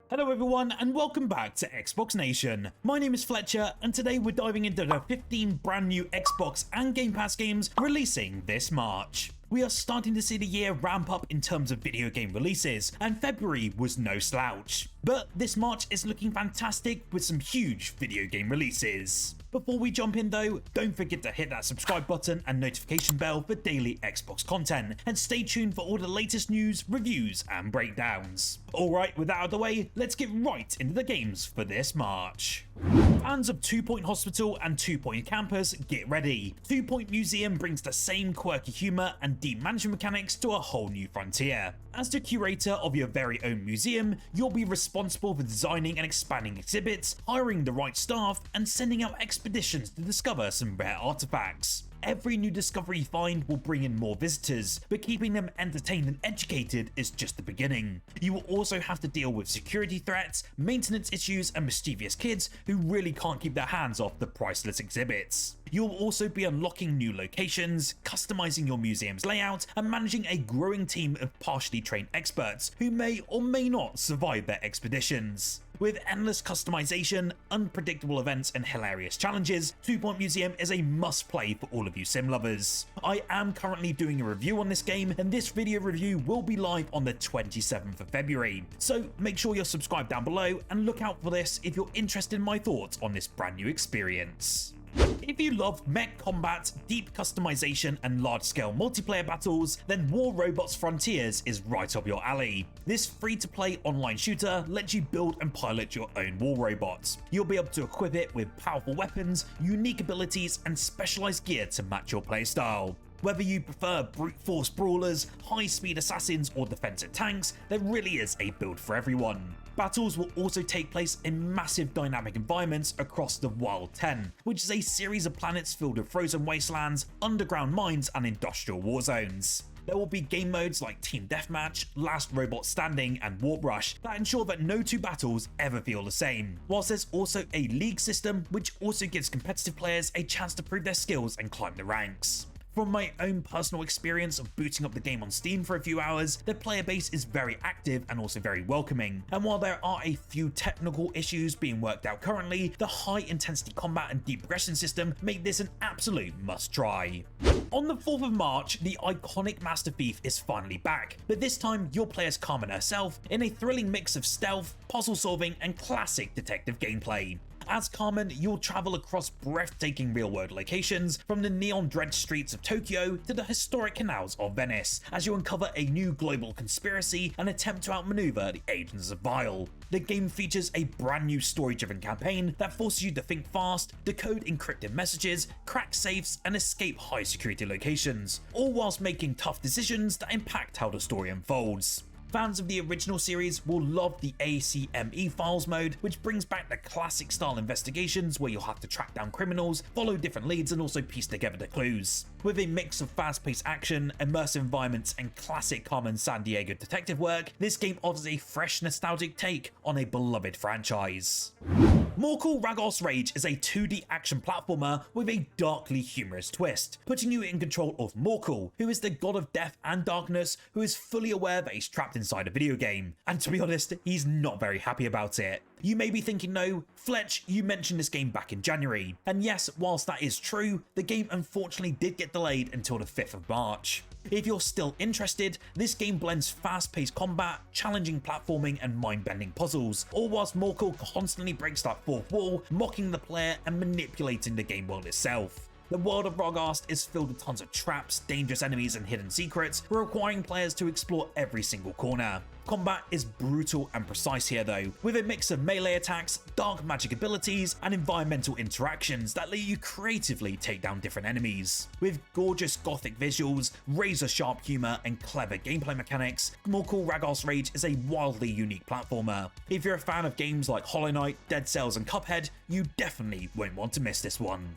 Hello everyone and welcome back to Xbox Nation. My name is Fletcher and today we're diving into the 15 brand new Xbox and Game Pass games releasing this March. We are starting to see the year ramp up in terms of video game releases, and February was no slouch. But this March is looking fantastic with some huge video game releases. Before we jump in though, don't forget to hit that subscribe button and notification bell for daily Xbox content, and stay tuned for all the latest news, reviews and breakdowns. Alright, with that out of the way, let's get right into the games for this March. Fans of 2 Point Hospital and 2 Point Campus, get ready. 2 Point Museum brings the same quirky humour and deep management mechanics to a whole new frontier. As the curator of your very own museum, you'll be responsible for designing and expanding exhibits, hiring the right staff, and sending out expeditions to discover some rare artifacts. Every new discovery you find will bring in more visitors, but keeping them entertained and educated is just the beginning. You will also have to deal with security threats, maintenance issues, and mischievous kids who really can't keep their hands off the priceless exhibits. You'll also be unlocking new locations, customizing your museum's layout, and managing a growing team of partially trained experts who may or may not survive their expeditions. With endless customization, unpredictable events, and hilarious challenges, 2 Point Museum is a must-play for all of you sim lovers. I am currently doing a review on this game, and this video review will be live on the 27th of February. So make sure you're subscribed down below and look out for this if you're interested in my thoughts on this brand new experience. If you love mech combat, deep customization, and large-scale multiplayer battles, then War Robots Frontiers is right up your alley. This free-to-play online shooter lets you build and pilot your own war robots. You'll be able to equip it with powerful weapons, unique abilities, and specialized gear to match your playstyle. Whether you prefer brute force brawlers, high-speed assassins, or defensive tanks, there really is a build for everyone. Battles will also take place in massive dynamic environments across the Wild 10, which is a series of planets filled with frozen wastelands, underground mines, and industrial war zones. There will be game modes like Team Deathmatch, Last Robot Standing, and Warp Rush that ensure that no two battles ever feel the same, whilst there's also a league system which also gives competitive players a chance to prove their skills and climb the ranks. From my own personal experience of booting up the game on Steam for a few hours, the player base is very active and also very welcoming, and while there are a few technical issues being worked out currently, the high intensity combat and deep progression system make this an absolute must try. On the 4th of March, the iconic Master Thief is finally back, but this time you'll play as Carmen herself in a thrilling mix of stealth, puzzle solving, and classic detective gameplay. As Carmen, you'll travel across breathtaking real-world locations, from the neon-drenched streets of Tokyo to the historic canals of Venice, as you uncover a new global conspiracy and attempt to outmaneuver the agents of Vile. The game features a brand new story-driven campaign that forces you to think fast, decode encrypted messages, crack safes, and escape high-security locations, all whilst making tough decisions that impact how the story unfolds. Fans of the original series will love the ACME Files mode, which brings back the classic style investigations where you'll have to track down criminals, follow different leads, and also piece together the clues. With a mix of fast-paced action, immersive environments, and classic Carmen Sandiego detective work, this game offers a fresh, nostalgic take on a beloved franchise. Morkull Ragasts Rage is a 2D action platformer with a darkly humorous twist, putting you in control of Morkull, who is the god of death and darkness who is fully aware that he's trapped inside a video game. And to be honest, he's not very happy about it. You may be thinking, no, Fletch, you mentioned this game back in January. And yes, whilst that is true, the game unfortunately did get delayed until the 5th of March. If you're still interested, this game blends fast-paced combat, challenging platforming, and mind-bending puzzles, all whilst Morkull constantly breaks that fourth wall, mocking the player and manipulating the game world itself. The world of Ragasts is filled with tons of traps, dangerous enemies, and hidden secrets, requiring players to explore every single corner. Combat is brutal and precise here though, with a mix of melee attacks, dark magic abilities, and environmental interactions that let you creatively take down different enemies. With gorgeous gothic visuals, razor-sharp humour, and clever gameplay mechanics, Morkull Ragasts Rage is a wildly unique platformer. If you're a fan of games like Hollow Knight, Dead Cells, and Cuphead, you definitely won't want to miss this one.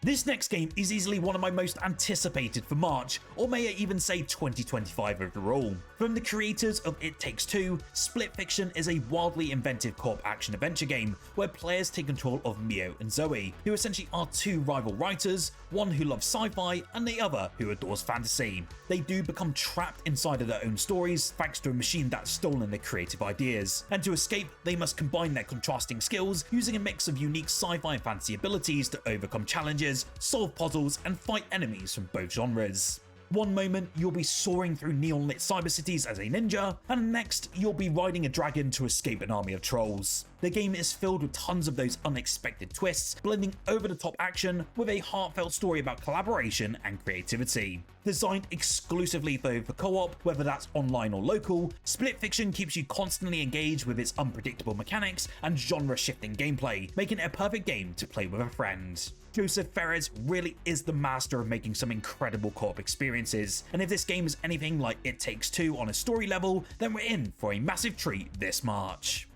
This next game is easily one of my most anticipated for March, or may I even say 2025 overall. From the creators of It Takes Two, Split Fiction is a wildly inventive co-op action-adventure game where players take control of Mio and Zoe, who essentially are two rival writers, one who loves sci-fi and the other who adores fantasy. They do become trapped inside of their own stories thanks to a machine that's stolen their creative ideas, and to escape they must combine their contrasting skills using a mix of unique sci-fi and fantasy abilities to overcome challenges, solve puzzles and fight enemies from both genres. One moment you'll be soaring through neon-lit cyber cities as a ninja, and next you'll be riding a dragon to escape an army of trolls. The game is filled with tons of those unexpected twists, blending over-the-top action with a heartfelt story about collaboration and creativity. Designed exclusively for co-op, whether that's online or local, Split Fiction keeps you constantly engaged with its unpredictable mechanics and genre-shifting gameplay, making it a perfect game to play with a friend. Joseph Ferres really is the master of making some incredible co-op experiences, and if this game is anything like It Takes Two on a story level, then we're in for a massive treat this March.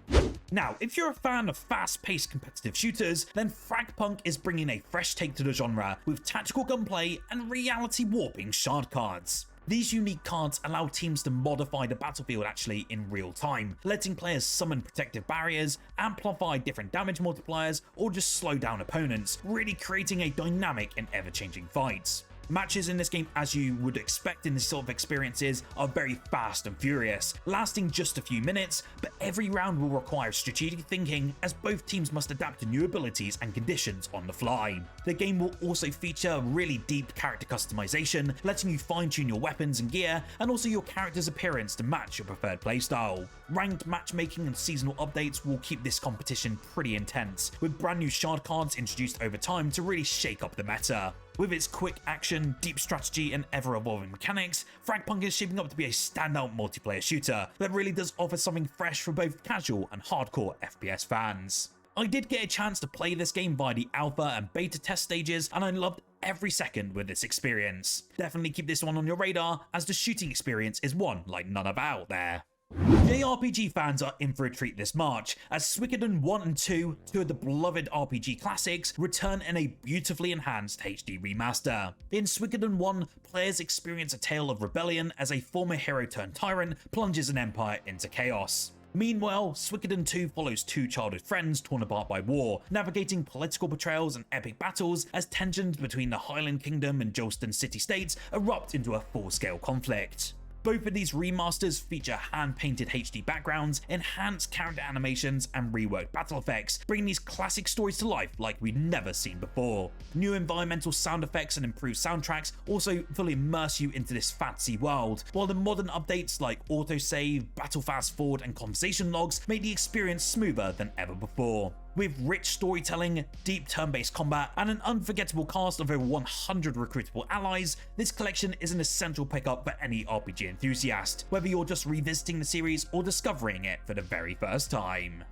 Now, if you're a fan of fast-paced competitive shooters, then FragPunk is bringing a fresh take to the genre with tactical gunplay and reality-warping shard cards. These unique cards allow teams to modify the battlefield actually in real time, letting players summon protective barriers, amplify different damage multipliers, or just slow down opponents, really creating a dynamic and ever-changing fight. Matches in this game, as you would expect in this sort of experiences, are very fast and furious, lasting just a few minutes, but every round will require strategic thinking as both teams must adapt to new abilities and conditions on the fly. The game will also feature really deep character customization, letting you fine-tune your weapons and gear, and also your character's appearance to match your preferred playstyle. Ranked matchmaking and seasonal updates will keep this competition pretty intense, with brand new shard cards introduced over time to really shake up the meta. With its quick action, deep strategy, and ever-evolving mechanics, FragPunk is shaping up to be a standout multiplayer shooter that really does offer something fresh for both casual and hardcore FPS fans. I did get a chance to play this game via the alpha and beta test stages, and I loved every second with this experience. Definitely keep this one on your radar, as the shooting experience is one like none other out there. JRPG fans are in for a treat this March, as Suikoden 1 and 2, two of the beloved RPG classics, return in a beautifully enhanced HD remaster. In Suikoden 1, players experience a tale of rebellion as a former hero turned tyrant plunges an empire into chaos. Meanwhile, Suikoden 2 follows two childhood friends torn apart by war, navigating political betrayals and epic battles as tensions between the Highland Kingdom and Jolston city-states erupt into a full-scale conflict. Both of these remasters feature hand-painted HD backgrounds, enhanced character animations, and reworked battle effects, bringing these classic stories to life like we've never seen before. New environmental sound effects and improved soundtracks also fully immerse you into this fantasy world, while the modern updates like autosave, battle fast forward, and conversation logs make the experience smoother than ever before. With rich storytelling, deep turn-based combat, and an unforgettable cast of over 100 recruitable allies, this collection is an essential pickup for any RPG enthusiast, whether you're just revisiting the series or discovering it for the very first time.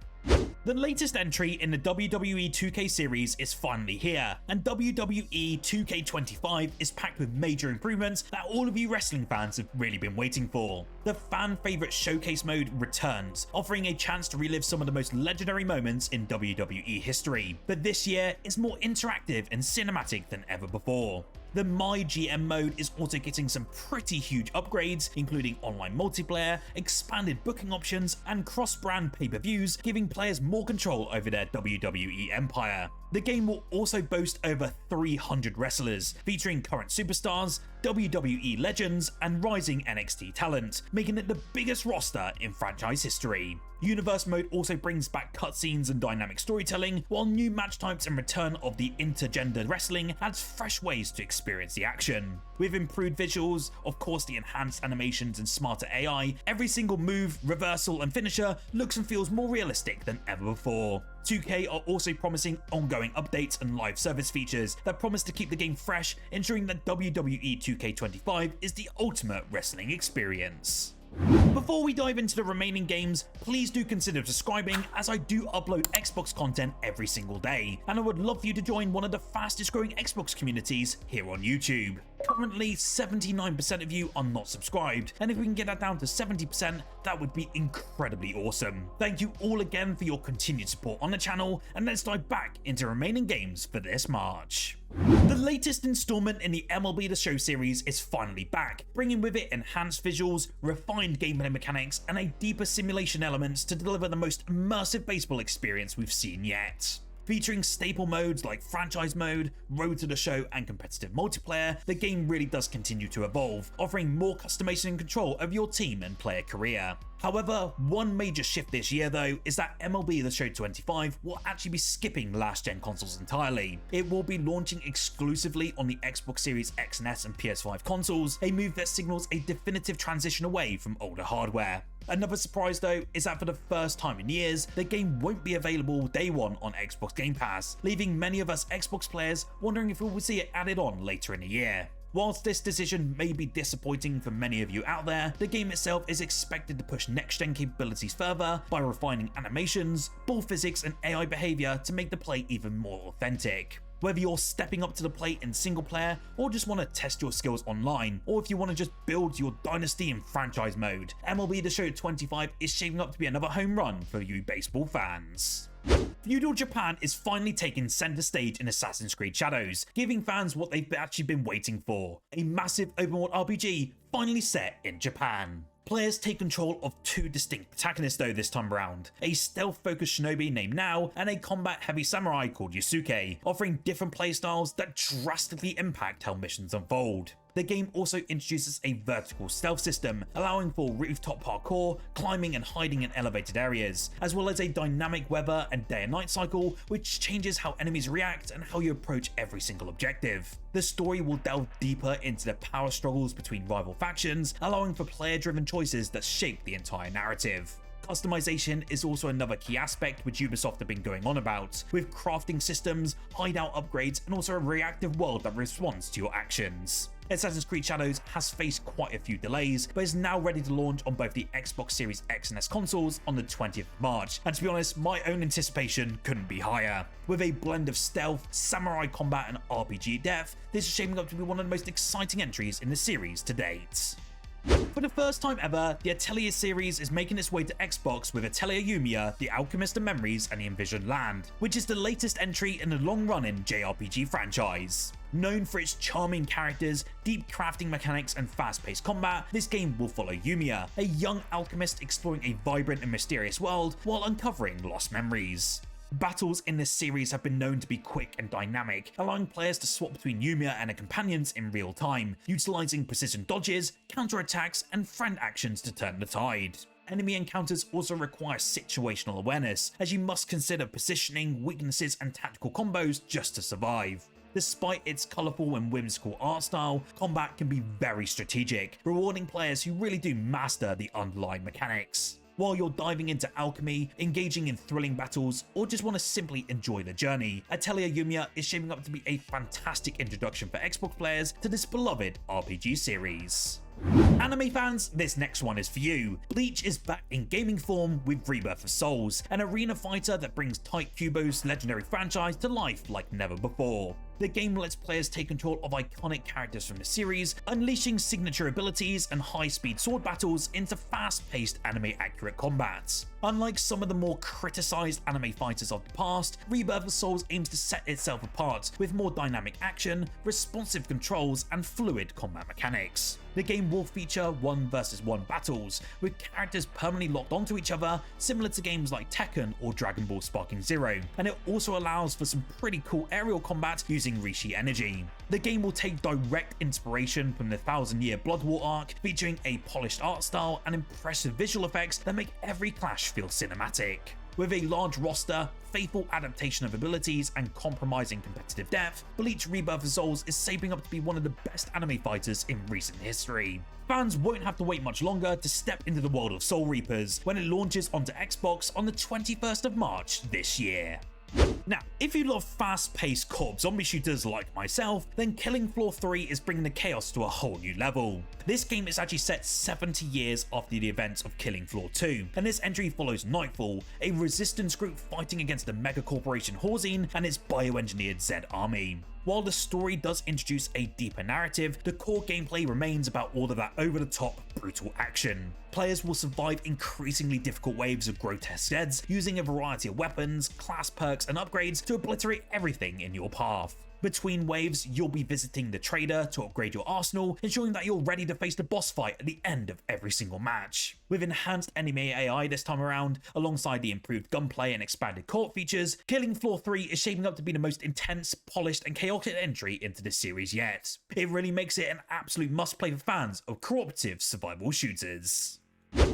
The latest entry in the WWE 2K series is finally here, and WWE 2K25 is packed with major improvements that all of you wrestling fans have really been waiting for. The fan-favorite showcase mode returns, offering a chance to relive some of the most legendary moments in WWE history, but this year is more interactive and cinematic than ever before. The My GM mode is also getting some pretty huge upgrades, including online multiplayer, expanded booking options, and cross-brand pay-per-views, giving players more control over their WWE empire. The game will also boast over 300 wrestlers, featuring current superstars, WWE legends, and rising NXT talent, making it the biggest roster in franchise history. Universe mode also brings back cutscenes and dynamic storytelling, while new match types and return of the intergender wrestling adds fresh ways to experience the action. With improved visuals, of course the enhanced animations and smarter AI, every single move, reversal, and finisher looks and feels more realistic than ever before. 2K are also promising ongoing updates and live service features that promise to keep the game fresh, ensuring that WWE 2K25 is the ultimate wrestling experience. Before we dive into the remaining games, please do consider subscribing, as I do upload Xbox content every single day, and I would love for you to join one of the fastest growing Xbox communities here on YouTube. Currently, 79% of you are not subscribed, and if we can get that down to 70%, that would be incredibly awesome. Thank you all again for your continued support on the channel, and let's dive back into remaining games for this March. The latest installment in the MLB The Show series is finally back, bringing with it enhanced visuals, refined gameplay mechanics, and a deeper simulation elements to deliver the most immersive baseball experience we've seen yet. Featuring staple modes like franchise mode, road to the show, and competitive multiplayer, the game really does continue to evolve, offering more customization and control of your team and player career. However, one major shift this year though is that MLB The Show 25 will actually be skipping last gen consoles entirely. It will be launching exclusively on the Xbox Series X and S and PS5 consoles, a move that signals a definitive transition away from older hardware. Another surprise though is that for the first time in years, the game won't be available day one on Xbox Game Pass, leaving many of us Xbox players wondering if we will see it added on later in the year. Whilst this decision may be disappointing for many of you out there, the game itself is expected to push next-gen capabilities further by refining animations, ball physics, and AI behavior to make the play even more authentic. Whether you're stepping up to the plate in single player, or just want to test your skills online, or if you want to just build your dynasty in franchise mode, MLB The Show 25 is shaping up to be another home run for you baseball fans. Feudal Japan is finally taking center stage in Assassin's Creed Shadows, giving fans what they've actually been waiting for: a massive open world RPG finally set in Japan. Players take control of two distinct protagonists though this time around, a stealth-focused shinobi named Nao and a combat-heavy samurai called Yusuke, offering different playstyles that drastically impact how missions unfold. The game also introduces a vertical stealth system, allowing for rooftop parkour, climbing and hiding in elevated areas, as well as a dynamic weather and day and night cycle which changes how enemies react and how you approach every single objective. The story will delve deeper into the power struggles between rival factions, allowing for player-driven choices that shape the entire narrative. Customization is also another key aspect which Ubisoft have been going on about, with crafting systems, hideout upgrades, and also a reactive world that responds to your actions. Assassin's Creed Shadows has faced quite a few delays, but is now ready to launch on both the Xbox Series X and S consoles on the 20th of March, and to be honest, my own anticipation couldn't be higher. With a blend of stealth, samurai combat, and RPG depth, this is shaping up to be one of the most exciting entries in the series to date. For the first time ever, the Atelier series is making its way to Xbox with Atelier Yumia, The Alchemist of Memories, and The Envisioned Land, which is the latest entry in the long-running JRPG franchise. Known for its charming characters, deep crafting mechanics, and fast-paced combat, this game will follow Yumia, a young alchemist exploring a vibrant and mysterious world while uncovering lost memories. Battles in this series have been known to be quick and dynamic, allowing players to swap between Yumia and her companions in real time, utilizing precision dodges, counterattacks, and friend actions to turn the tide. Enemy encounters also require situational awareness, as you must consider positioning, weaknesses, and tactical combos just to survive. Despite its colourful and whimsical art style, combat can be very strategic, rewarding players who really do master the underlying mechanics. While you're diving into alchemy, engaging in thrilling battles, or just want to simply enjoy the journey, Atelier Yumia is shaping up to be a fantastic introduction for Xbox players to this beloved RPG series. Anime fans, this next one is for you. Bleach is back in gaming form with Rebirth of Souls, an arena fighter that brings Tite Kubo's legendary franchise to life like never before. The game lets players take control of iconic characters from the series, unleashing signature abilities and high-speed sword battles into fast-paced anime-accurate combats. Unlike some of the more criticized anime fighters of the past, Rebirth of Souls aims to set itself apart with more dynamic action, responsive controls, and fluid combat mechanics. The game will feature 1 versus 1 battles, with characters permanently locked onto each other, similar to games like Tekken or Dragon Ball Sparking Zero, and it also allows for some pretty cool aerial combat using Rishi energy. The game will take direct inspiration from the 1000-year Blood War arc, featuring a polished art style and impressive visual effects that make every clash feel cinematic. With a large roster, faithful adaptation of abilities, and compromising competitive depth, Bleach Rebirth of Souls is shaping up to be one of the best anime fighters in recent history. Fans won't have to wait much longer to step into the world of Soul Reapers when it launches onto Xbox on the 21st of March this year. Now, if you love fast-paced co-op zombie shooters like myself, then Killing Floor 3 is bringing the chaos to a whole new level. This game is actually set 70 years after the events of Killing Floor 2, and this entry follows Nightfall, a resistance group fighting against the mega corporation Khazan and its bioengineered Z army. While the story does introduce a deeper narrative, the core gameplay remains about all of that over-the-top, brutal action. Players will survive increasingly difficult waves of grotesque deaths, using a variety of weapons, class perks, and upgrades to obliterate everything in your path. Between waves, you'll be visiting the trader to upgrade your arsenal, ensuring that you're ready to face the boss fight at the end of every single match. With enhanced enemy AI this time around, alongside the improved gunplay and expanded co-op features, Killing Floor 3 is shaping up to be the most intense, polished, and chaotic entry into the series yet. It really makes it an absolute must-play for fans of cooperative survival shooters.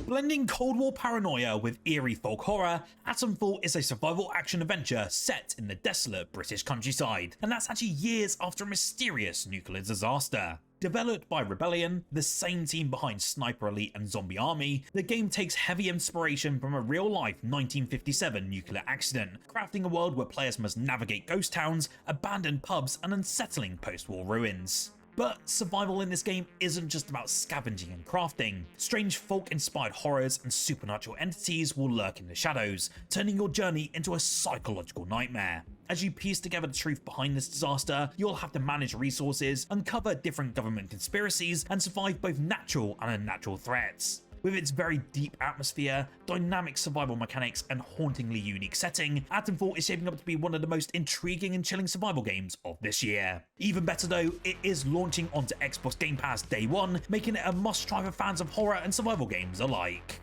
Blending Cold War paranoia with eerie folk horror, Atomfall is a survival action adventure set in the desolate British countryside, and that's actually years after a mysterious nuclear disaster. Developed by Rebellion, the same team behind Sniper Elite and Zombie Army, the game takes heavy inspiration from a real-life 1957 nuclear accident, crafting a world where players must navigate ghost towns, abandoned pubs, and unsettling post-war ruins. But survival in this game isn't just about scavenging and crafting. Strange folk-inspired horrors and supernatural entities will lurk in the shadows, turning your journey into a psychological nightmare. As you piece together the truth behind this disaster, you'll have to manage resources, uncover different government conspiracies, and survive both natural and unnatural threats. With its very deep atmosphere, dynamic survival mechanics, and hauntingly unique setting, Atomfall is shaping up to be one of the most intriguing and chilling survival games of this year. Even better though, it is launching onto Xbox Game Pass day one, making it a must-try for fans of horror and survival games alike.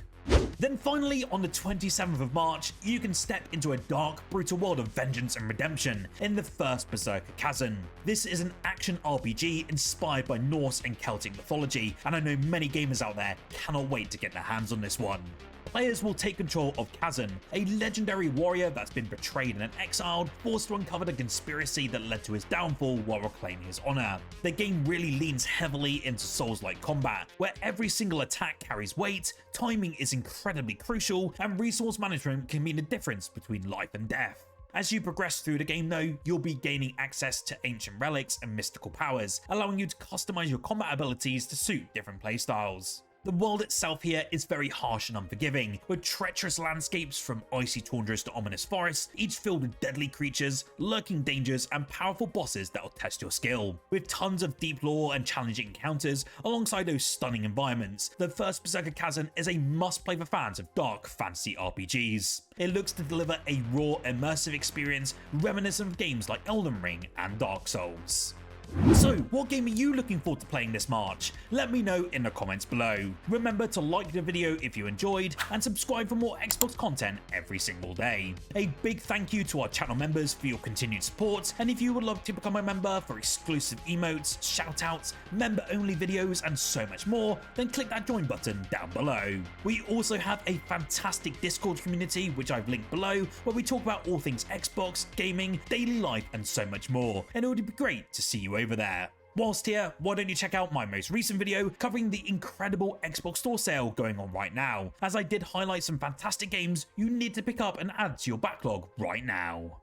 Then finally, on the 27th of March, you can step into a dark, brutal world of vengeance and redemption in the first Berserker Khazan. This is an action RPG inspired by Norse and Celtic mythology, and I know many gamers out there cannot wait to get their hands on this one. Players will take control of Khazan, a legendary warrior that's been betrayed and exiled, forced to uncover the conspiracy that led to his downfall while reclaiming his honor. The game really leans heavily into Souls-like combat, where every single attack carries weight, timing is incredibly crucial, and resource management can mean the difference between life and death. As you progress through the game though, you'll be gaining access to ancient relics and mystical powers, allowing you to customize your combat abilities to suit different playstyles. The world itself here is very harsh and unforgiving, with treacherous landscapes from icy tundras to ominous forests, each filled with deadly creatures, lurking dangers, and powerful bosses that'll test your skill. With tons of deep lore and challenging encounters, alongside those stunning environments, the first Berserker Khazan is a must-play for fans of dark fantasy RPGs. It looks to deliver a raw, immersive experience reminiscent of games like Elden Ring and Dark Souls. So, what game are you looking forward to playing this March? Let me know in the comments below. Remember to like the video if you enjoyed, and subscribe for more Xbox content every single day. A big thank you to our channel members for your continued support, and if you would love to become a member for exclusive emotes, shoutouts, member-only videos, and so much more, then click that join button down below. We also have a fantastic Discord community, which I've linked below, where we talk about all things Xbox, gaming, daily life, and so much more, and it would be great to see you over there. Whilst here, why don't you check out my most recent video covering the incredible Xbox Store sale going on right now, as I did highlight some fantastic games you need to pick up and add to your backlog right now.